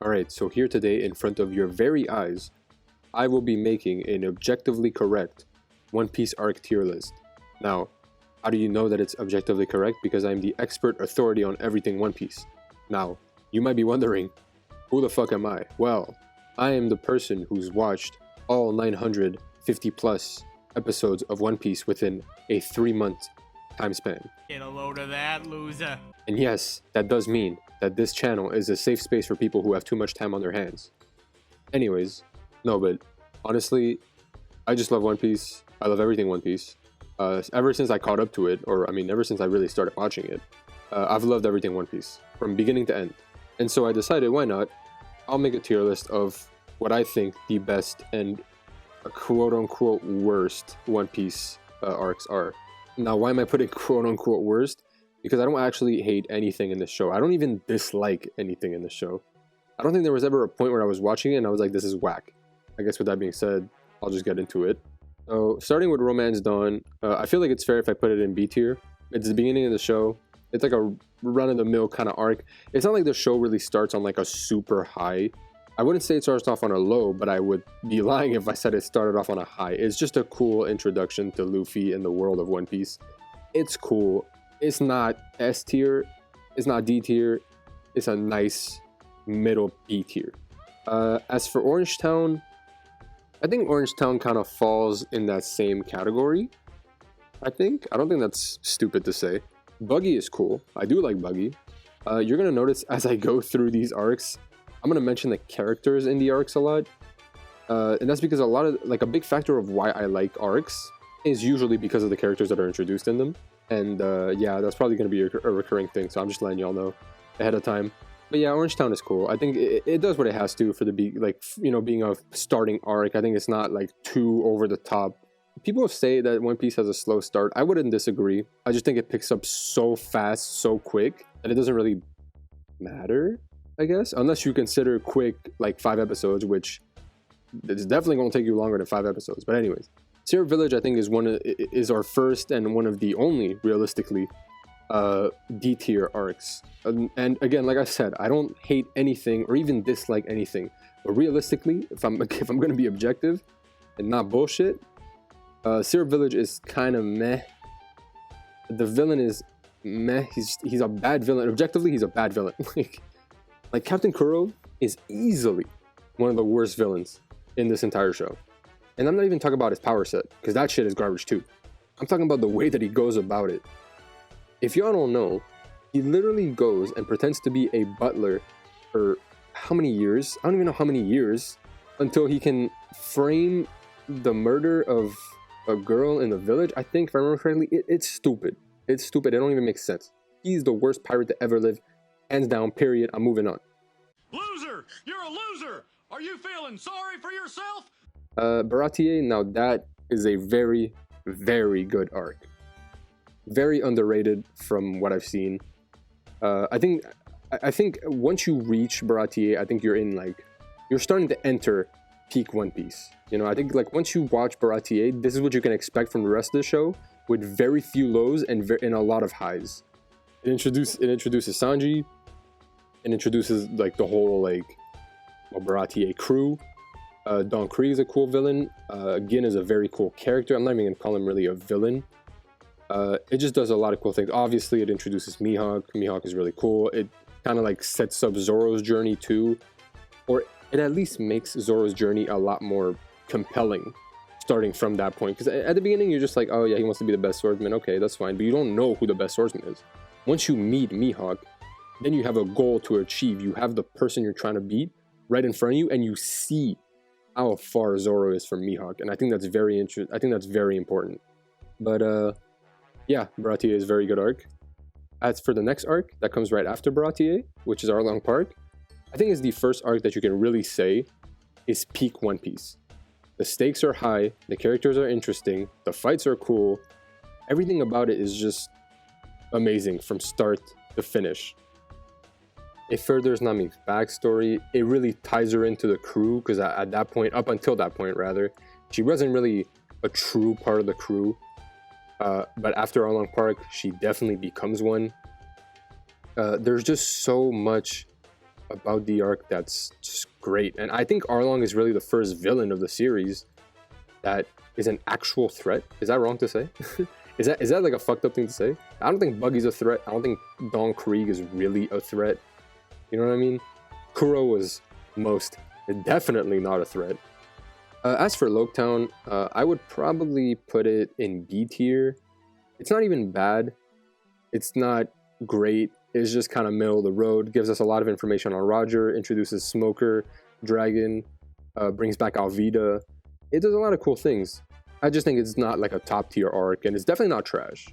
Alright, so here today in front of your very eyes, I will be making an objectively correct One Piece arc tier list. Now, how do you know that it's objectively correct? Because I'm the expert authority on everything One Piece. Now, you might be wondering, who the fuck am I? Well, I am the person who's watched all 950 plus episodes of One Piece within a 3-month time span. Get a load of that, loser. And yes, that does mean that this channel is a safe space for people who have too much time on their hands. Anyways, no, but honestly, I just love One Piece. I love everything One Piece. Ever since I caught up to it, or I mean, ever since I really started watching it, I've loved everything One Piece from beginning to end. And so I decided, why not? I'll make a tier list of what I think the best and quote-unquote worst One Piece arcs are. Now, why am I putting quote-unquote worst? Because I don't actually hate anything in the show. I don't even dislike anything in the show. I don't think there was ever a point where I was watching it and I was like, this is whack. I guess with that being said, I'll just get into it. So, starting with Romance Dawn, I feel like it's fair if I put it in B tier. It's the beginning of the show. It's like a run-of-the-mill kind of arc. It's not like the show really starts on like a super high. I wouldn't say it starts off on a low, but I would be lying if I said it started off on a high. It's just a cool introduction to Luffy and the world of One Piece. It's cool. It's not S tier. It's not D tier. It's a nice middle B tier. As for Orange Town, I think Orange Town kind of falls in that same category. I don't think that's stupid to say. Buggy is cool. I do like Buggy. You're gonna notice as I go through these arcs, I'm gonna mention the characters in the arcs a lot, and that's because a big factor of why I like arcs is usually because of the characters that are introduced in them. And yeah, that's probably gonna be a recurring thing. So I'm just letting y'all know ahead of time. But yeah, Orange Town is cool. I think it does what it has to for the being a starting arc. I think it's not like too over the top. People say that One Piece has a slow start. I wouldn't disagree. I just think it picks up so fast, so quick, that it doesn't really matter, I guess. Unless you consider quick like 5 episodes, which it's definitely going to take you longer than 5 episodes. But anyways, Syrup Village I think is our first and one of the only, realistically, D tier arcs. And again, like I said, I don't hate anything or even dislike anything. But realistically, if I'm going to be objective and not bullshit, Syrup Village is kind of meh. The villain is meh. He's a bad villain. Objectively, he's a bad villain. like Captain Kuro is easily one of the worst villains in this entire show. And I'm not even talking about his power set, because that shit is garbage too. I'm talking about the way that he goes about it. If y'all don't know, he literally goes and pretends to be a butler for how many years? I don't even know how many years, until he can frame the murder of a girl in the village. I think, if I remember correctly, it's stupid. It's stupid. It don't even make sense. He's the worst pirate to ever live. Hands down, period. I'm moving on. Loser! You're a loser! Are you feeling sorry for yourself? Baratier, now that is a very, very good arc. Very underrated from what I've seen. I think once you reach Baratier, I think you're starting to enter peak One Piece. You know, I think like once you watch Baratier, this is what you can expect from the rest of the show, with very few lows and a lot of highs. It introduces Sanji. It introduces like the whole Baratier crew. Don Krieg is a cool villain. Gin is a very cool character. I'm not even gonna call him really a villain. It just does a lot of cool things. Obviously, it introduces Mihawk. Mihawk is really cool. It kind of like sets up Zoro's journey too, or it at least makes Zoro's journey a lot more compelling starting from that point. Because at the beginning, you're just like, oh yeah, he wants to be the best swordsman. Okay, that's fine. But you don't know who the best swordsman is. Once you meet Mihawk, then you have a goal to achieve. You have the person you're trying to beat right in front of you, and you see how far Zoro is from Mihawk. And I think that's very interesting. I think that's very important. But yeah, Baratier is a very good arc. As for the next arc that comes right after Baratier, which is Arlong Park, I think is the first arc that you can really say is peak One Piece. The stakes are high, the characters are interesting, the fights are cool, everything about it is just amazing from start to finish. It furthers Nami's backstory. It really ties her into the crew, because at that point, up until that point rather, she wasn't really a true part of the crew. But after Arlong Park, she definitely becomes one. There's just so much about the arc that's just great. And I think Arlong is really the first villain of the series that is an actual threat. Is that wrong to say? Is that like a fucked up thing to say? I don't think Buggy's a threat. I don't think Don Krieg is really a threat. You know what I mean? Kuro was most definitely not a threat. As for Loketown, I would probably put it in B tier. It's not even bad. It's not great. It's just kind of middle of the road. Gives us a lot of information on Roger. Introduces Smoker, Dragon, brings back Alvida. It does a lot of cool things. I just think it's not like a top tier arc, and it's definitely not trash.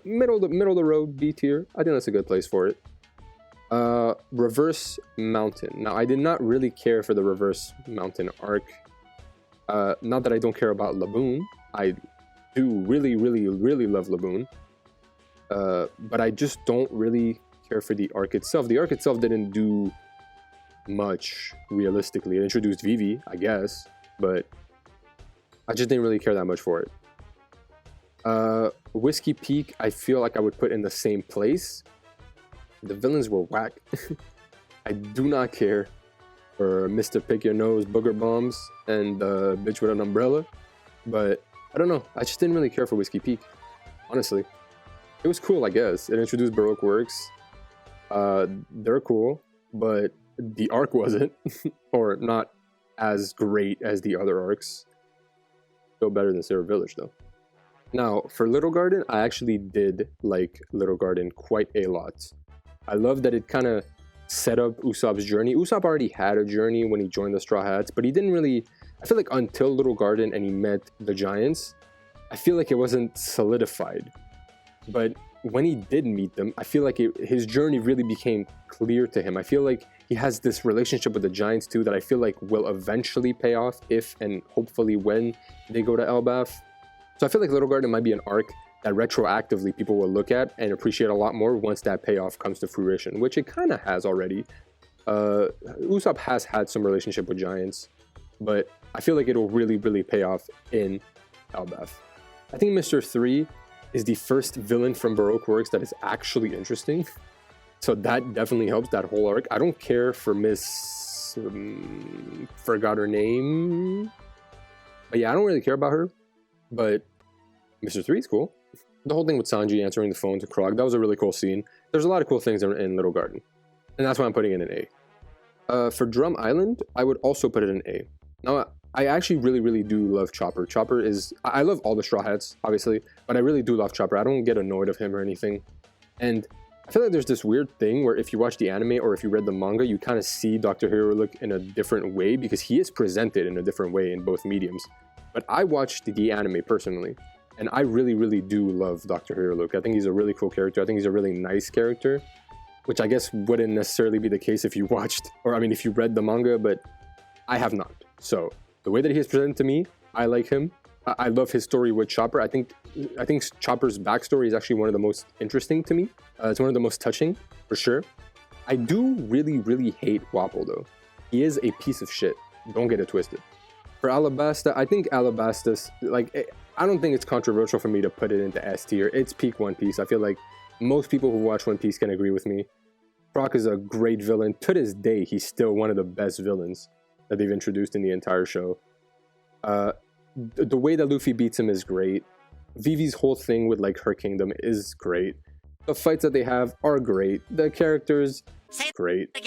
Middle of the road, B tier. I think that's a good place for it. Reverse Mountain. Now, I did not really care for the Reverse Mountain arc. Not that I don't care about Laboon. I do really, really, really love Laboon. But I just don't really care for the arc itself. The arc itself didn't do much, realistically. It introduced Vivi, I guess, but I just didn't really care that much for it. Whiskey Peak, I feel like I would put in the same place. The villains were whack. I do not care for Mr. Pick Your Nose, Booger Bombs, and Bitch with an Umbrella. But I don't know. I just didn't really care for Whiskey Peak, honestly. It was cool, I guess. It introduced Baroque Works. They're cool, but the arc wasn't, or not as great as the other arcs. Still better than Sarah Village, though. Now, for Little Garden, I actually did like Little Garden quite a lot. I love that it kind of set up Usopp's journey. Usopp already had a journey when he joined the Straw Hats, but he didn't really... I feel like until Little Garden and he met the Giants, I feel like it wasn't solidified. But when he did meet them, I feel like his journey really became clear to him. I feel like he has this relationship with the Giants too that I feel like will eventually pay off if and hopefully when they go to Elbaf. So I feel like Little Garden might be an arc that retroactively people will look at and appreciate a lot more once that payoff comes to fruition, which it kind of has already. Usopp has had some relationship with Giants, but I feel like it'll really, really pay off in Elbaf. I think Mr. 3 is the first villain from Baroque Works that is actually interesting. So that definitely helps that whole arc. I don't care for Miss... forgot her name. But yeah, I don't really care about her. But Mr. 3 is cool. The whole thing with Sanji answering the phone to Krog, that was a really cool scene. There's a lot of cool things in Little Garden. And that's why I'm putting it in A. For Drum Island, I would also put it in A. Now, I actually really, really do love Chopper. Chopper is... I love all the Straw Hats, obviously, but I really do love Chopper. I don't get annoyed of him or anything. And I feel like there's this weird thing where if you watch the anime or if you read the manga, you kind of see Dr. Hirolik in a different way because he is presented in a different way in both mediums. But I watched the anime personally, and I really, really do love Dr. Hirolik. I think he's a really cool character. I think he's a really nice character, which I guess wouldn't necessarily be the case if you watched, or I mean, if you read the manga, but I have not. So the way that he is presented to me, I like him. I love his story with Chopper. I think Chopper's backstory is actually one of the most interesting to me. It's one of the most touching, for sure. I do really, really hate Wapol, though. He is a piece of shit. Don't get it twisted. For Alabasta, I think Alabasta, like, I don't think it's controversial for me to put it into S tier. It's peak One Piece. I feel like most people who watch One Piece can agree with me. Brock is a great villain. To this day, he's still one of the best villains that they've introduced in the entire show. The way that Luffy beats him is great. Vivi's whole thing with like her kingdom is great. The fights that they have are great. The characters, great.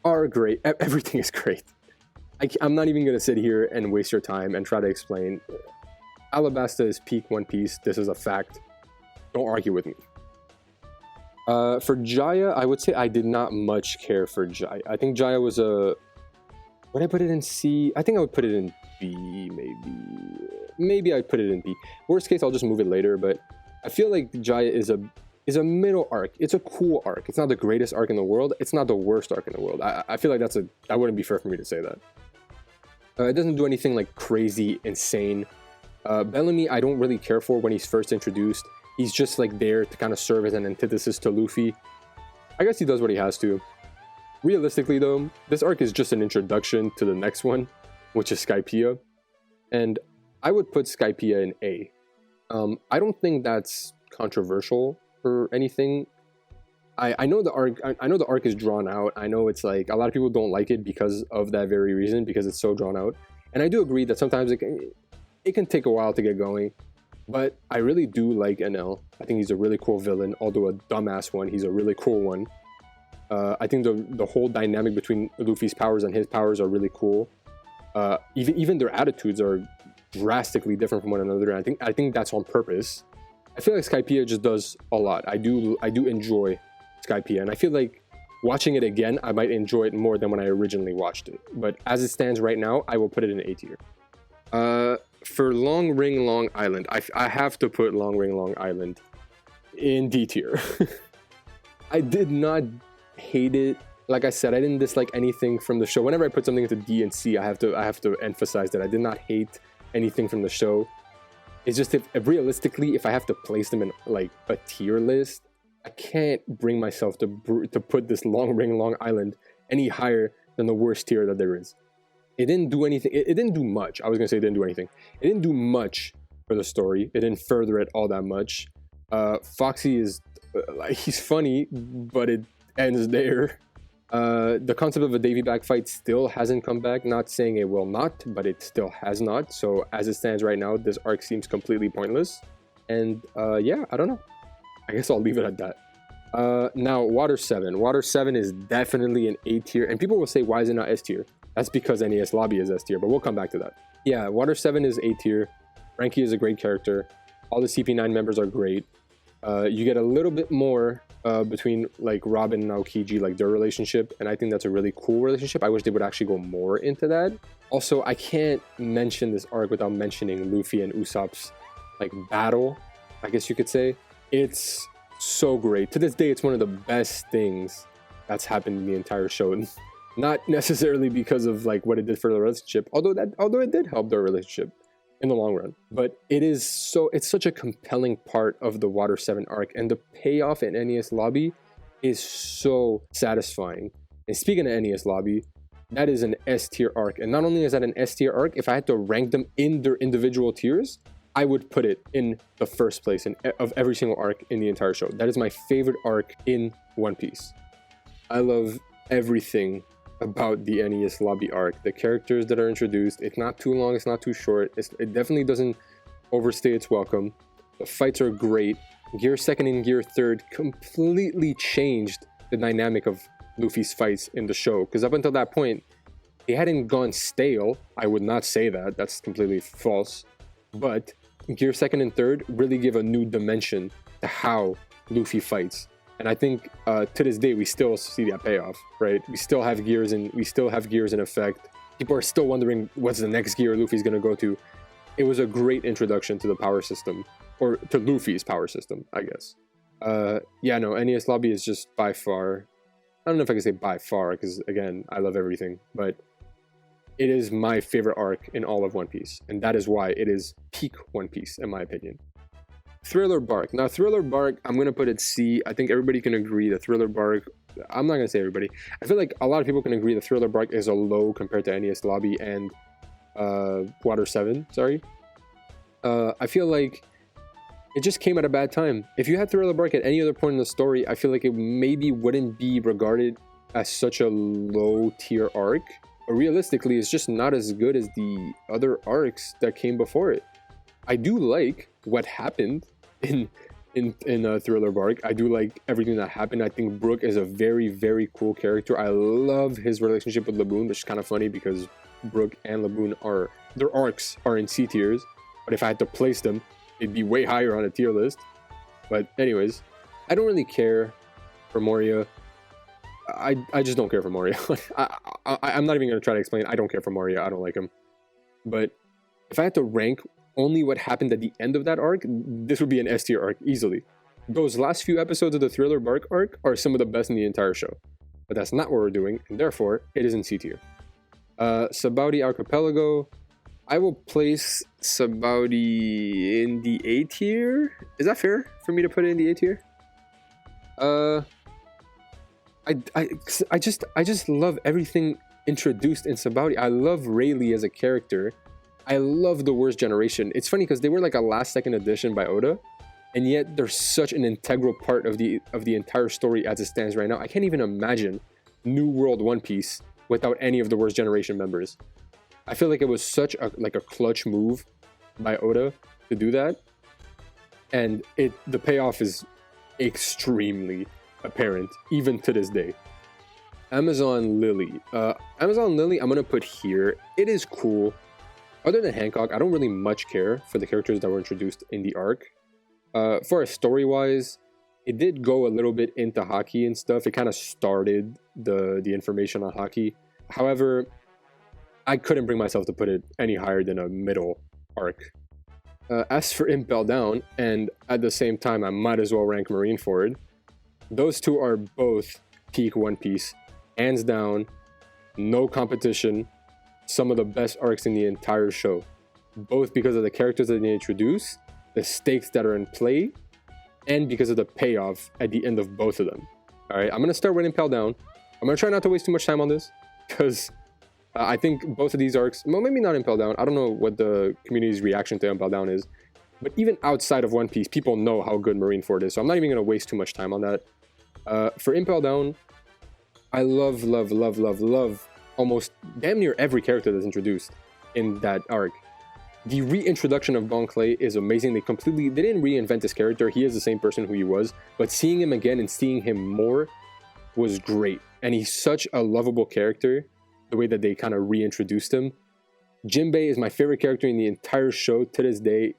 Are great. Everything is great. I'm not even going to sit here and waste your time and try to explain. Alabasta is peak One Piece. This is a fact. Don't argue with me. For Jaya, I would say I did not much care for Jaya. I think Jaya was a... Would I put it in C? I think I would put it in B, maybe. Maybe I'd put it in B. Worst case, I'll just move it later, but I feel like Jaya is a middle arc. It's a cool arc. It's not the greatest arc in the world. It's not the worst arc in the world. I feel like that wouldn't be fair for me to say that. It doesn't do anything like crazy, insane. Bellamy, I don't really care for when he's first introduced. He's just like there to kind of serve as an antithesis to Luffy. I guess he does what he has to. Realistically though, this arc is just an introduction to the next one, which is Skypiea. And I would put Skypiea in A. I don't think that's controversial or anything. I know the arc. I know the arc is drawn out. I know it's like a lot of people don't like it because of that very reason, because it's so drawn out. And I do agree that sometimes it can take a while to get going. But I really do like NL. I think he's a really cool villain, although a dumbass one. He's a really cool one. I think the whole dynamic between Luffy's powers and his powers are really cool. Even their attitudes are drastically different from one another. And I think that's on purpose. I feel like Skypiea just does a lot. I do enjoy Skypiea, and I feel like watching it again, I might enjoy it more than when I originally watched it. But as it stands right now, I will put it in A tier. For Long Ring Long Island, I have to put Long Ring Long Island in D tier. I did not hate it. Like I said, I didn't dislike anything from the show. Whenever I put something into D and C, I have to emphasize that I did not hate anything from the show. It's just if realistically, if I have to place them in like a tier list, I can't bring myself to put this Long Ring Long Island any higher than the worst tier that there is. It didn't do anything. It didn't do much. I was gonna say it didn't do anything. It didn't do much for the story. It didn't further it all that much. Foxy is like, he's funny, but it ends there. The concept of a Davy Back fight still hasn't come back. Not saying it will not, but it still has not. So as it stands right now, this arc seems completely pointless. And yeah, I don't know. I guess I'll leave it at that. Now, Water 7. Water 7 is definitely an A tier. And people will say, why is it not S tier? That's because NES Lobby is S tier, but we'll come back to that. Yeah, Water 7 is A tier. Frankie is a great character. All the CP9 members are great. You get a little bit more between like Robin and Aokiji, like their relationship, and I think that's a really cool relationship. I wish they would actually go more into that. Also, I can't mention this arc without mentioning Luffy and Usopp's like battle, I guess you could say. It's so great. To this day, it's one of the best things that's happened in the entire show. And not necessarily because of like what it did for the relationship, although it did help their relationship in the long run. But it's such a compelling part of the Water 7 arc, and the payoff in NES Lobby is so satisfying. And speaking of NES Lobby, that is an S tier arc. And not only is that an S tier arc, if I had to rank them in their individual tiers, I would put it in the first place of every single arc in the entire show. That is my favorite arc in One Piece. I love everything about the NES Lobby arc. The characters that are introduced, it's not too long, it's not too short. It definitely doesn't overstay its welcome. The fights are great. Gear 2nd and Gear 3rd completely changed the dynamic of Luffy's fights in the show. Because up until that point, they hadn't gone stale. I would not say that. That's completely false. But Gear 2nd and 3rd really give a new dimension to how Luffy fights. And I think to this day, we still see that payoff, right? We still have gears in effect. People are still wondering what's the next gear Luffy's going to go to. It was a great introduction to the power system, or to Luffy's power system, I guess. Yeah, no, NES Lobby is just by far, I don't know if I can say by far, because again, I love everything, but it is my favorite arc in all of One Piece. And that is why it is peak One Piece, in my opinion. Thriller Bark. Now, Thriller Bark, I'm going to put it C. I think everybody can agree that Thriller Bark, I'm not going to say everybody. I feel like a lot of people can agree that Thriller Bark is a low compared to NES Lobby and Water 7, sorry. I feel like it just came at a bad time. If you had Thriller Bark at any other point in the story, I feel like it maybe wouldn't be regarded as such a low tier arc. But realistically, it's just not as good as the other arcs that came before it. I do like what happened in Thriller Bark. I do like everything that happened. I think Brook is a very, very cool character. I love his relationship with Laboon, which is kind of funny because Brook and Laboon their arcs are in C tiers. But if I had to place them, it'd be way higher on a tier list. But anyways, I don't really care for Moria. I just don't care for Moria. I'm not even going to try to explain. I don't care for Moria. I don't like him. But if I had to rank only what happened at the end of that arc, this would be an S tier arc easily. Those last few episodes of the Thriller Bark arc are some of the best in the entire show. But that's not what we're doing, and therefore, it is in C tier. Sabaoti Archipelago. I will place Sabaoti in the A tier. Is that fair for me to put it in the A tier? I just love everything introduced in Sabaoti. I love Rayleigh as a character. I love the Worst Generation. It's funny because they were like a last second addition by Oda, and yet they're such an integral part of the entire story as it stands right now. I can't even imagine New World One Piece without any of the Worst Generation members. I feel like it was such a clutch move by Oda to do that, and the payoff is extremely apparent even to this day. Amazon Lily. Amazon Lily, I'm gonna put here. It is cool. Other than Hancock, I don't really much care for the characters that were introduced in the arc. For story-wise, it did go a little bit into hockey and stuff. It kind of started the information on hockey. However, I couldn't bring myself to put it any higher than a middle arc. As for Impaled Down, and at the same time, I might as well rank Marineford. Those two are both peak One Piece, hands down, no competition. Some of the best arcs in the entire show, both because of the characters that they introduce, the stakes that are in play, and because of the payoff at the end of both of them. All right, I'm gonna start with Impaled Down. I'm gonna try not to waste too much time on this because I think both of these arcs, well, maybe not Impaled Down. I don't know what the community's reaction to Impaled Down is, but even outside of One Piece, people know how good Marineford is, so I'm not even gonna waste too much time on that. For Impaled Down, I love almost damn near every character that's introduced in that arc. The reintroduction of Bon Clay is amazing. They didn't reinvent his character. He is the same person who he was, but seeing him again and seeing him more was great. And he's such a lovable character, the way that they kind of reintroduced him. Jinbei is my favorite character in the entire show to this day.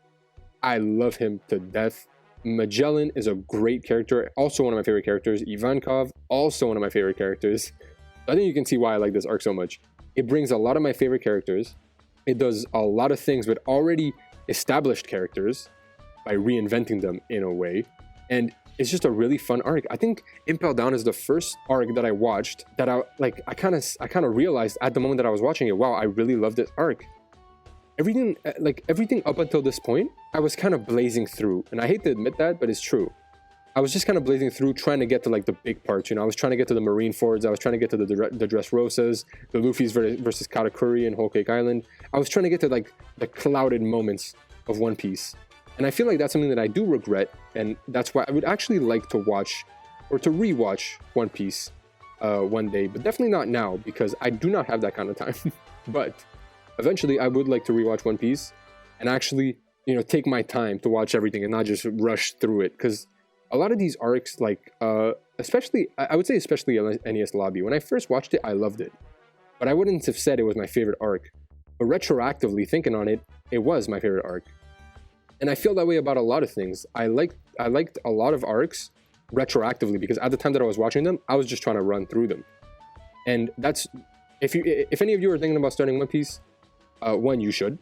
I love him to death. Magellan is a great character, also one of my favorite characters. Ivankov, also one of my favorite characters. I think you can see why I like this arc so much. It brings a lot of my favorite characters. It does a lot of things with already established characters by reinventing them in a way. And it's just a really fun arc. I think Impaled Down is the first arc that I watched that I kind of realized at the moment that I was watching it, wow, I really love this arc. Everything up until this point, I was kind of blazing through. And I hate to admit that, but it's true. I was just kind of blazing through, trying to get to like the big parts, you know. I was trying to get to the Marinefords, I was trying to get to the Dressrosas, the Luffy's versus Katakuri and Whole Cake Island. I was trying to get to like the clouded moments of One Piece. And I feel like that's something that I do regret, and that's why I would actually like to watch or to rewatch One Piece one day, but definitely not now because I do not have that kind of time. But eventually I would like to rewatch One Piece and actually, you know, take my time to watch everything and not just rush through it, because a lot of these arcs, like, especially NES Lobby, when I first watched it, I loved it. But I wouldn't have said it was my favorite arc. But retroactively thinking on it, it was my favorite arc. And I feel that way about a lot of things. I liked a lot of arcs retroactively because at the time that I was watching them, I was just trying to run through them. And that's, if any of you are thinking about starting One Piece, one, you should.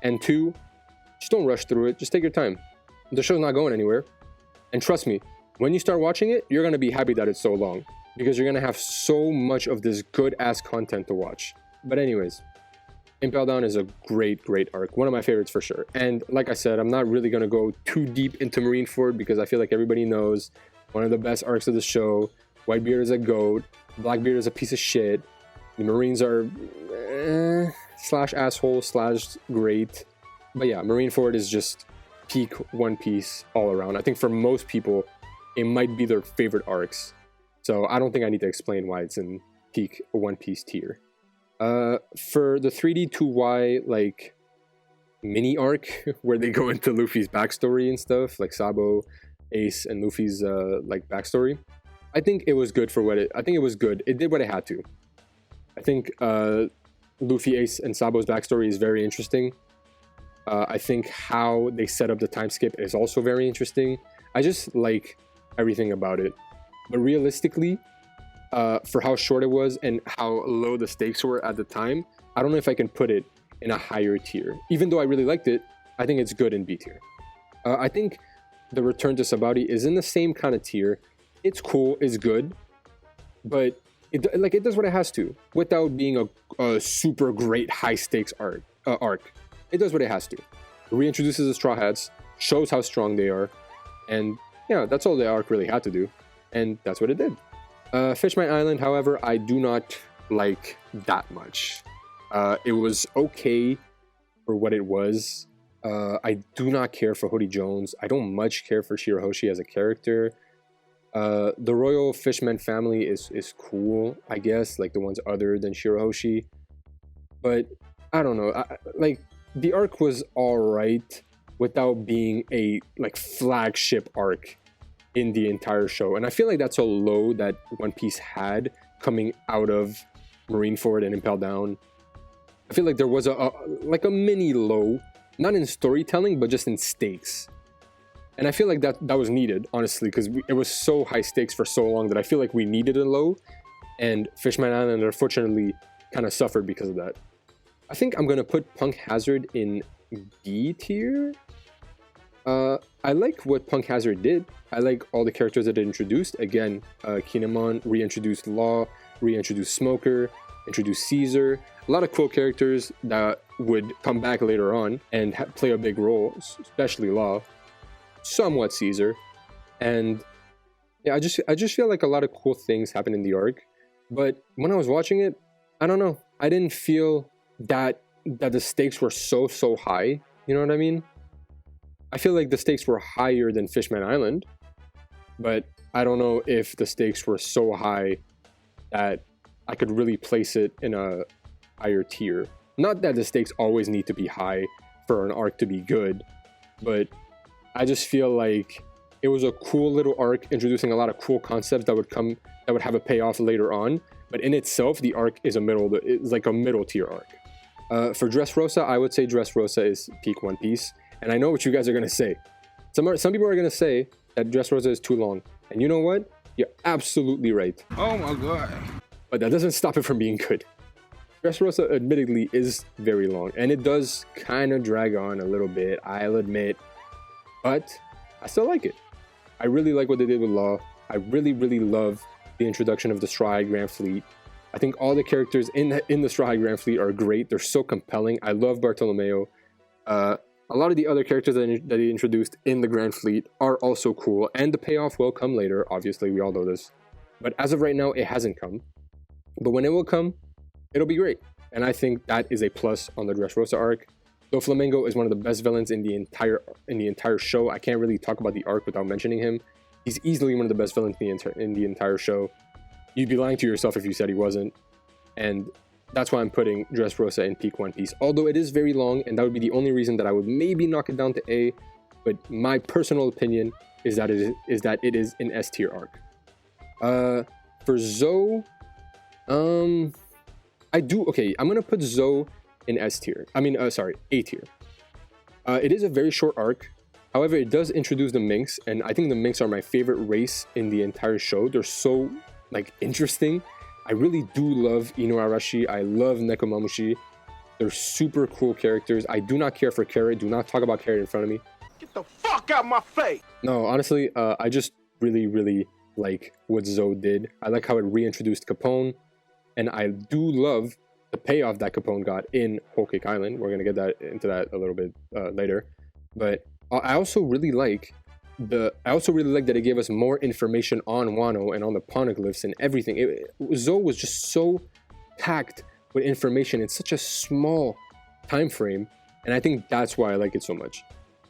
And two, just don't rush through it. Just take your time. The show's not going anywhere. And trust me, when you start watching it, you're going to be happy that it's so long because you're going to have so much of this good-ass content to watch. But anyways, Impaled Down is a great arc. One of my favorites for sure. And like I said, I'm not really going to go too deep into Marineford because I feel like everybody knows one of the best arcs of the show. Whitebeard is a goat. Blackbeard is a piece of shit. The Marines are slash asshole slash great. But yeah, Marineford is just peak One Piece all around. I think for most people, it might be their favorite arcs. So I don't think I need to explain why it's in peak One Piece tier. For the 3D2Y like mini arc where they go into Luffy's backstory and stuff, like Sabo, Ace, and Luffy's like backstory, I think it was good for what I think it was good. It did what it had to. I think Luffy, Ace, and Sabo's backstory is very interesting. I think how they set up the time skip is also very interesting. I just like everything about it. But realistically, for how short it was and how low the stakes were at the time, I don't know if I can put it in a higher tier. Even though I really liked it, I think it's good in B tier. I think the Return to Sabaoti is in the same kind of tier. It's cool, it's good, but it does what it has to without being a super great high stakes arc. It does what it has to. It reintroduces the Straw Hats, shows how strong they are, and yeah, that's all the arc really had to do, and that's what it did. Fishman Island, however, I do not like that much. It was okay for what it was. I do not care for Hoodie Jones. I don't much care for Shirahoshi as a character. The Royal Fishman family is cool, I guess, like the ones other than Shirahoshi. But I don't know. Like the arc was alright without being a like flagship arc in the entire show. And I feel like that's a low that One Piece had coming out of Marineford and Impaled Down. I feel like there was a mini low, not in storytelling, but just in stakes. And I feel like that was needed, honestly, because it was so high stakes for so long that I feel like we needed a low. And Fishman Island, unfortunately, kind of suffered because of that. I think I'm going to put Punk Hazard in B tier. I like what Punk Hazard did. I like all the characters that it introduced. Again, Kinemon reintroduced Law, reintroduced Smoker, introduced Caesar. A lot of cool characters that would come back later on and play a big role, especially Law, somewhat Caesar. And yeah, I just feel like a lot of cool things happened in the arc. But when I was watching it, I don't know. I didn't feel that the stakes were so high. You know what I mean? I feel like the stakes were higher than Fishman Island, but I don't know if the stakes were so high that I could really place it in a higher tier. Not that the stakes always need to be high for an arc to be good, but I just feel like it was a cool little arc introducing a lot of cool concepts that would have a payoff later on. But in itself, the arc is it's like a middle tier arc. For Dressrosa, I would say Dressrosa is peak One Piece. And I know what you guys are going to say. Some people are going to say that Dressrosa is too long. And you know what? You're absolutely right. Oh my god. But that doesn't stop it from being good. Dressrosa admittedly is very long. And it does kind of drag on a little bit, I'll admit. But I still like it. I really like what they did with Law. I really love the introduction of the Straw Hat Grand Fleet. I think all the characters in the Straw Hat Grand Fleet are great. They're so compelling. I love Bartolomeo. A lot of the other characters that he introduced in the Grand Fleet are also cool, and the payoff will come later, obviously, we all know this. But as of right now, it hasn't come. But when it will come, it'll be great. And I think that is a plus on the Dressrosa arc. Doflamingo is one of the best villains in the entire show. I can't really talk about the arc without mentioning him. He's easily one of the best villains in the entire show. You'd be lying to yourself if you said he wasn't. And that's why I'm putting Dressrosa in peak One Piece. Although it is very long, and that would be the only reason that I would maybe knock it down to A. But my personal opinion is that it is an S tier arc. For Zoe, I'm gonna put Zoe in S tier. A tier. It is a very short arc. However, it does introduce the Minks, and I think the Minks are my favorite race in the entire show. They're so interesting. I really do love Ino Arashi. I love Nekomamushi. They're super cool characters. I do not care for Carrot. Do not talk about Carrot in front of me. Get the fuck out my face! No, honestly, I just really like what Zoe did. I like how it reintroduced Capone. And I do love the payoff that Capone got in Whole Cake Island. We're going to get into that a little bit later. But I also really like that it gave us more information on Wano and on the poneglyphs and everything. Zoe was just so packed with information in such a small time frame, and I think that's why I like it so much.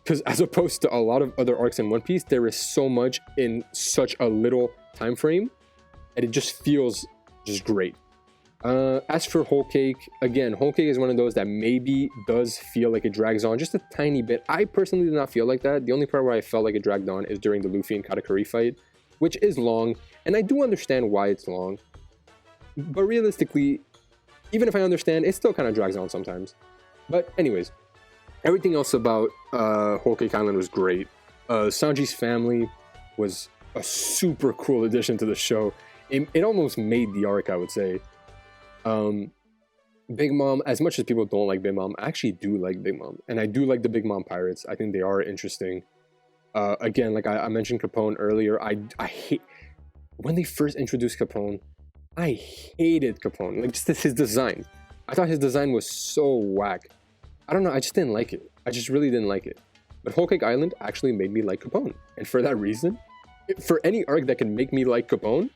Because as opposed to a lot of other arcs in One Piece, there is so much in such a little time frame, and it just feels just great. As for Whole Cake, again, Whole Cake is one of those that maybe does feel like it drags on just a tiny bit. I personally did not feel like that. The only part where I felt like it dragged on is during the Luffy and Katakuri fight, which is long, and I do understand why it's long. But realistically, even if I understand, it still kind of drags on sometimes. But anyways, everything else about Whole Cake Island was great. Sanji's family was a super cool addition to the show. It almost made the arc, I would say. Big Mom, as much as people don't like Big Mom, I actually do like Big Mom, and I do like the Big Mom pirates. I think they are interesting. Again, like I mentioned Capone earlier, I hate when they first introduced Capone. I hated Capone, like just his design. I thought his design was so whack. I don't know, I just didn't like it. I just really didn't like it. But Whole Cake Island actually made me like Capone, and for that reason, for any arc that can make me like Capone,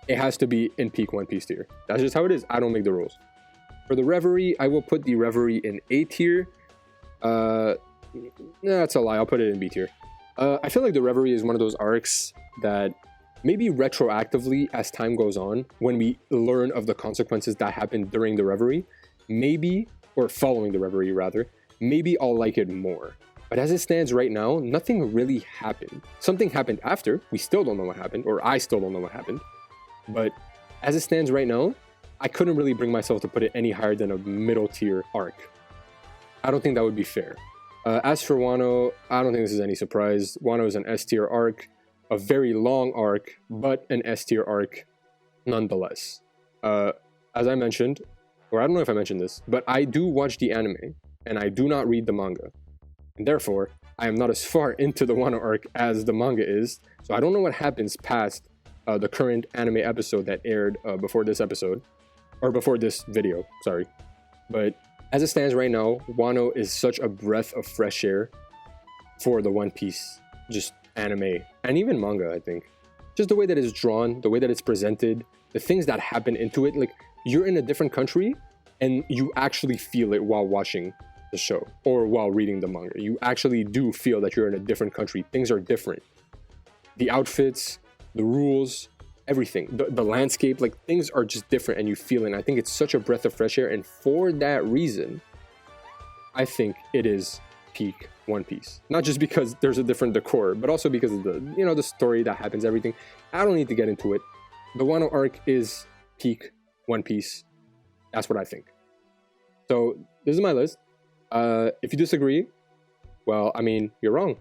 it has to be in peak One Piece tier. That's just how it is. I don't make the rules. For the Reverie, I will put the Reverie in A tier. That's a lie. I'll put it in B tier. I feel like the Reverie is one of those arcs that maybe retroactively, as time goes on, when we learn of the consequences that happened during the Reverie, maybe, or following the Reverie rather, maybe I'll like it more. But as it stands right now, nothing really happened. Something happened after, we still don't know what happened, or I still don't know what happened. But as it stands right now, I couldn't really bring myself to put it any higher than a middle tier arc. I don't think that would be fair. As for Wano, I don't think this is any surprise. Wano is an S tier arc, a very long arc, but an S tier arc nonetheless. As I mentioned, or I don't know if I mentioned this, but I do watch the anime, and I do not read the manga. And therefore, I am not as far into the Wano arc as the manga is, so I don't know what happens past the current anime episode that aired before this episode, or before this video, sorry. But as it stands right now, Wano is such a breath of fresh air for the One Piece, just anime, and even manga, I think. Just the way that it's drawn, the way that it's presented, the things that happen into it, like, you're in a different country, and you actually feel it while watching the show, or while reading the manga. You actually do feel that you're in a different country. Things are different. The outfits, the rules, everything, the landscape, like, things are just different, and you feel it. And I think it's such a breath of fresh air, and for that reason, I think it is peak One Piece. Not just because there's a different decor, but also because of the, you know, the story that happens, everything. I don't need to get into it. The Wano arc is peak One Piece. That's what I think. So this is my list. If you disagree, well, I mean, you're wrong.